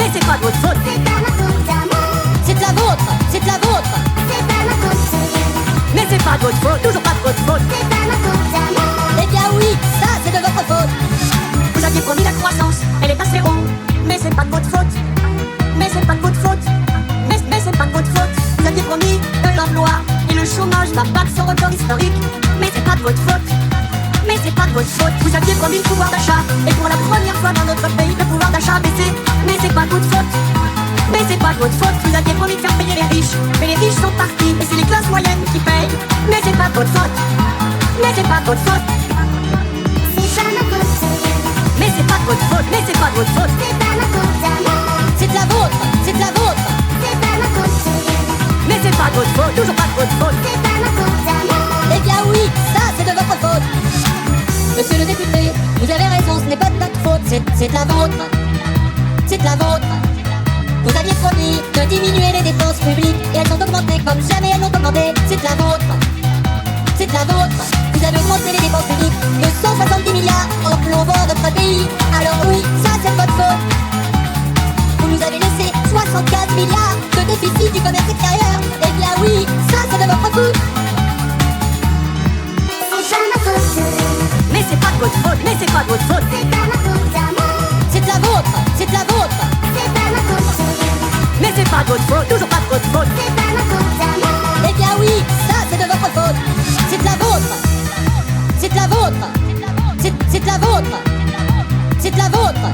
Mais c'est pas de votre faute. C'est pas ma faute à moi. C'est de la vôtre, c'est de la vôtre. C'est pas ma faute. Mais c'est pas de votre faute, toujours pas de votre faute. C'est pas ma faute à moi. Eh bien oui, ça c'est de votre faute. Vous aviez promis la croissance, elle est à zéro. Mais c'est pas de votre faute. Mais c'est pas de votre faute. Mais c'est pas de votre faute. Vous aviez promis de l'emploi et le chômage va battre son record historique. Mais c'est pas de votre faute. Mais c'est pas de votre faute. Vous aviez promis le pouvoir d'achat et pour la première fois dans notre pays le pouvoir d'achat a baissé. Mais c'est pas de votre faute. Mais c'est pas de votre faute. Vous aviez promis de faire payer les riches, mais les riches sont partis et c'est les classes moyennes qui payent. Mais c'est pas de votre faute. Mais c'est pas de votre faute. C'est pas ma faute. Mais c'est pas de votre faute. Mais c'est pas de votre faute. C'est pas ma faute à moi. C'est de la vôtre, c'est de la vôtre. C'est pas ma faute. Mais c'est pas de votre faute. Toujours pas de votre faute. C'est pas ma faute à moi. Eh bien oui, ça c'est de votre faute. Monsieur le député, vous avez raison, ce n'est pas de notre faute, c'est de la vôtre. C'est de la vôtre. Vous aviez promis de diminuer les dépenses publiques et elles ont augmenté comme jamais elles n'ont augmenté. C'est de la vôtre. C'est de la vôtre. Vous avez augmenté les dépenses publiques de 170 milliards en plombant notre pays. Alors oui, ça c'est de votre faute. Vous nous avez laissé 75 milliards de déficit du commerce extérieur. Eh bien oui, ça c'est de votre faute. C'est pas ma faute. Mais c'est pas de votre faute. Mais c'est pas de votre faute. C'est pas ma faute à moi. C'est de la vôtre, c'est de la vôtre. C'est pas ma faute. Mais c'est pas de votre faute. Toujours pas de votre faute. C'est pas ma faute à moi. Eh bien oui, ça c'est de votre faute. C'est de la vôtre. C'est de la vôtre. C'est de la vôtre. C'est de la vôtre.